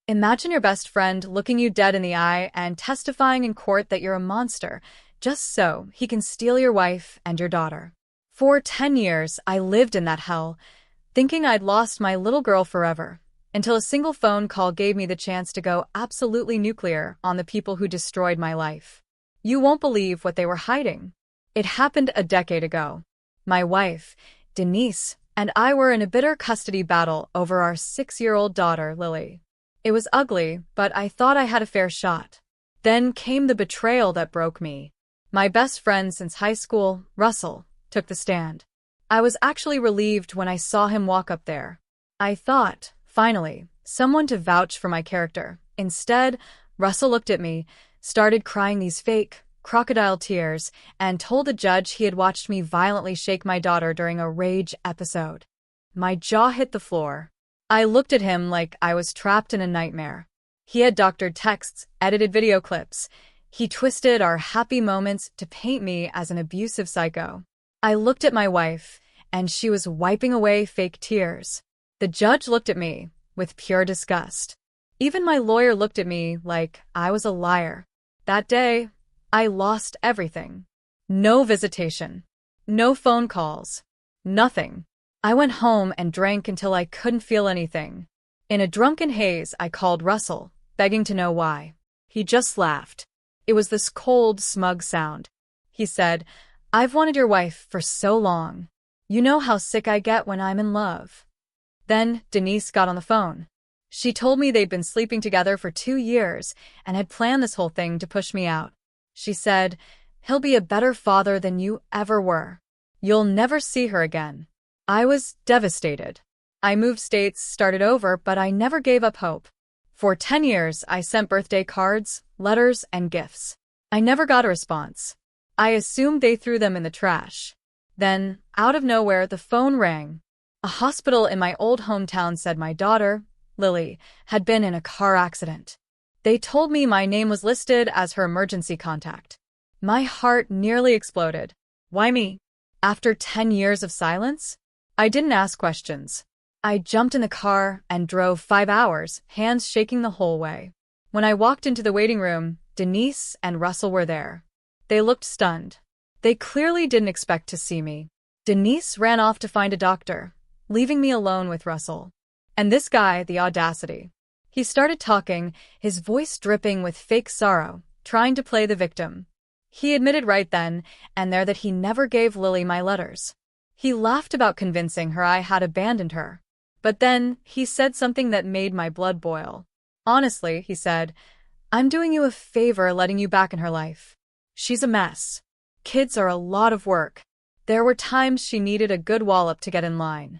Imagine your best friend looking you dead in the eye and testifying in court that you're a monster, just so he can steal your wife and your daughter. For 10 years, I lived in that hell, thinking I'd lost my little girl forever, until a single phone call gave me the chance to go absolutely nuclear on the people who destroyed my life. You won't believe what they were hiding. It happened a decade ago. My wife, Denise, and I were in a bitter custody battle over our 6-year-old daughter, Lily. It was ugly, but I thought I had a fair shot. Then came the betrayal that broke me. My best friend since high school, Russell, took the stand. I was actually relieved when I saw him walk up there. I thought, finally, someone to vouch for my character. Instead, Russell looked at me, started crying these fake, crocodile tears, and told the judge he had watched me violently shake my daughter during a rage episode. My jaw hit the floor. I looked at him like I was trapped in a nightmare. He had doctored texts, edited video clips. He twisted our happy moments to paint me as an abusive psycho. I looked at my wife, and she was wiping away fake tears. The judge looked at me with pure disgust. Even my lawyer looked at me like I was a liar. That day, I lost everything. No visitation. No phone calls. Nothing. I went home and drank until I couldn't feel anything. In a drunken haze, I called Russell, begging to know why. He just laughed. It was this cold, smug sound. He said, "I've wanted your wife for so long. You know how sick I get when I'm in love." Then Denise got on the phone. She told me they'd been sleeping together for 2 years and had planned this whole thing to push me out. She said, "He'll be a better father than you ever were. You'll never see her again." I was devastated. I moved states, started over, but I never gave up hope. For 10 years, I sent birthday cards, letters, and gifts. I never got a response. I assumed they threw them in the trash. Then, out of nowhere, the phone rang. A hospital in my old hometown said my daughter, Lily, had been in a car accident. They told me my name was listed as her emergency contact. My heart nearly exploded. Why me? After 10 years of silence? I didn't ask questions. I jumped in the car and drove 5 hours, hands shaking the whole way. When I walked into the waiting room, Denise and Russell were there. They looked stunned. They clearly didn't expect to see me. Denise ran off to find a doctor, leaving me alone with Russell. And this guy, the audacity. He started talking, his voice dripping with fake sorrow, trying to play the victim. He admitted right then and there that he never gave Lily my letters. He laughed about convincing her I had abandoned her. But then, he said something that made my blood boil. "Honestly," he said, "I'm doing you a favor letting you back in her life. She's a mess. Kids are a lot of work. There were times she needed a good wallop to get in line."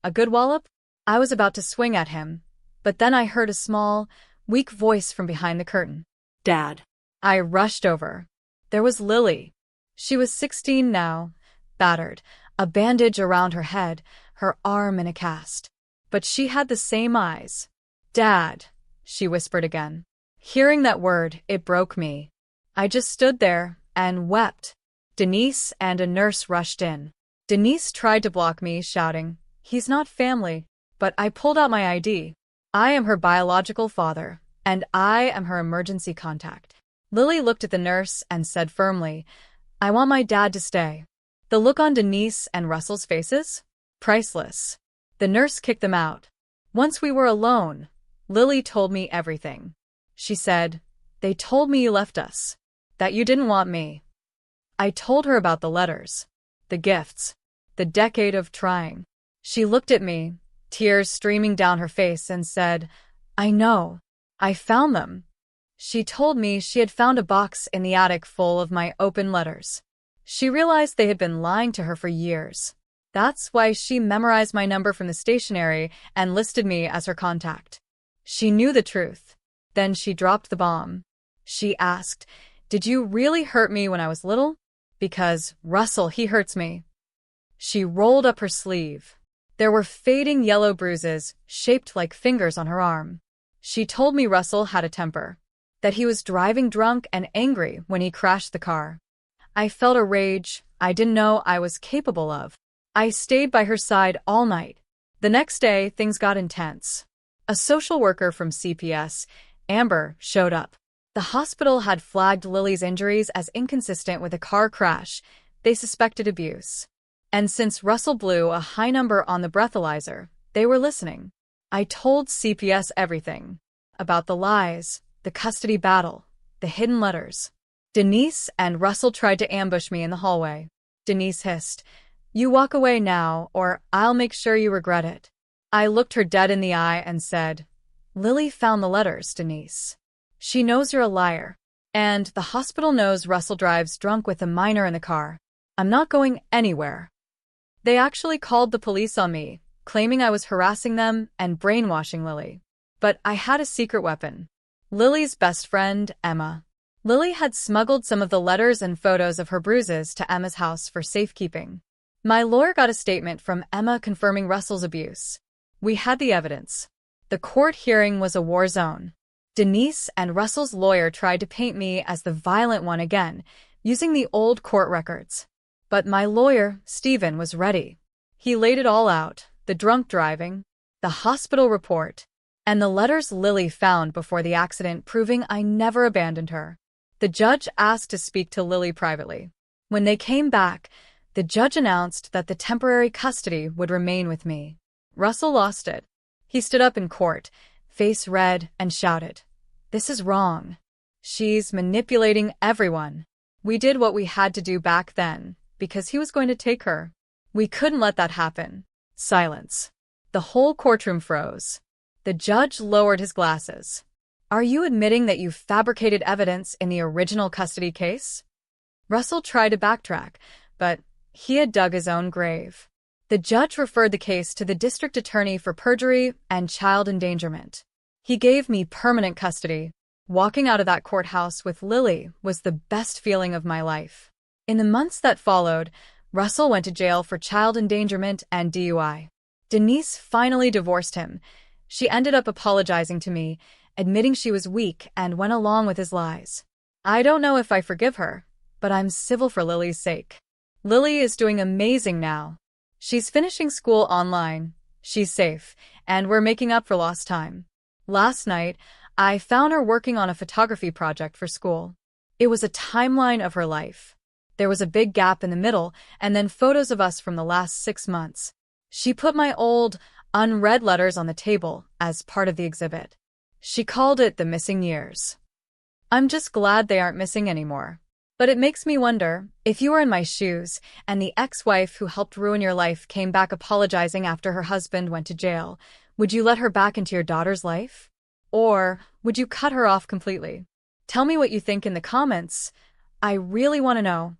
A good wallop? I was about to swing at him, but then I heard a small, weak voice from behind the curtain. "Dad." I rushed over. There was Lily. She was 16 now, battered, a bandage around her head, her arm in a cast. But she had the same eyes. "Dad," she whispered again. Hearing that word, it broke me. I just stood there and wept. Denise and a nurse rushed in. Denise tried to block me, shouting, "He's not family." But I pulled out my ID. I am her biological father, and I am her emergency contact. Lily looked at the nurse and said firmly, "I want my dad to stay." The look on Denise and Russell's faces? Priceless. The nurse kicked them out. Once we were alone, Lily told me everything. She said, "They told me you left us, that you didn't want me." I told her about the letters, the gifts, the decade of trying. She looked at me, tears streaming down her face, and said, "I know. I found them." She told me she had found a box in the attic full of my open letters. She realized they had been lying to her for years. That's why she memorized my number from the stationery and listed me as her contact. She knew the truth. Then she dropped the bomb. She asked, "Did you really hurt me when I was little?" "Because, Russell, he hurts me." She rolled up her sleeve. There were fading yellow bruises, shaped like fingers on her arm. She told me Russell had a temper, that he was driving drunk and angry when he crashed the car. I felt a rage I didn't know I was capable of. I stayed by her side all night. The next day, things got intense. A social worker from CPS, Amber, showed up. The hospital had flagged Lily's injuries as inconsistent with a car crash. They suspected abuse. And since Russell blew a high number on the breathalyzer, they were listening. I told CPS everything. About the lies, the custody battle, the hidden letters. Denise and Russell tried to ambush me in the hallway. Denise hissed, "You walk away now, or I'll make sure you regret it." I looked her dead in the eye and said, "Lily found the letters, Denise. She knows you're a liar. And the hospital knows Russell drives drunk with a minor in the car. I'm not going anywhere." They actually called the police on me, claiming I was harassing them and brainwashing Lily. But I had a secret weapon. Lily's best friend, Emma. Lily had smuggled some of the letters and photos of her bruises to Emma's house for safekeeping. My lawyer got a statement from Emma confirming Russell's abuse. We had the evidence. The court hearing was a war zone. Denise and Russell's lawyer tried to paint me as the violent one again, using the old court records. But my lawyer, Stephen, was ready. He laid it all out, the drunk driving, the hospital report, and the letters Lily found before the accident proving I never abandoned her. The judge asked to speak to Lily privately. When they came back, the judge announced that the temporary custody would remain with me. Russell lost it. He stood up in court, face red, and shouted, "This is wrong. She's manipulating everyone. We did what we had to do back then, because he was going to take her. We couldn't let that happen." Silence. The whole courtroom froze. The judge lowered his glasses. "Are you admitting that you fabricated evidence in the original custody case?" Russell tried to backtrack, but he had dug his own grave. The judge referred the case to the district attorney for perjury and child endangerment. He gave me permanent custody. Walking out of that courthouse with Lily was the best feeling of my life. In the months that followed, Russell went to jail for child endangerment and DUI. Denise finally divorced him. She ended up apologizing to me, admitting she was weak and went along with his lies. I don't know if I forgive her, but I'm civil for Lily's sake. Lily is doing amazing now. She's finishing school online, she's safe, and we're making up for lost time. Last night, I found her working on a photography project for school. It was a timeline of her life. There was a big gap in the middle, and then photos of us from the last 6 months. She put my old, unread letters on the table as part of the exhibit. She called it the missing years. I'm just glad they aren't missing anymore. But it makes me wonder, if you were in my shoes, and the ex-wife who helped ruin your life came back apologizing after her husband went to jail, would you let her back into your daughter's life? Or would you cut her off completely? Tell me what you think in the comments. I really want to know.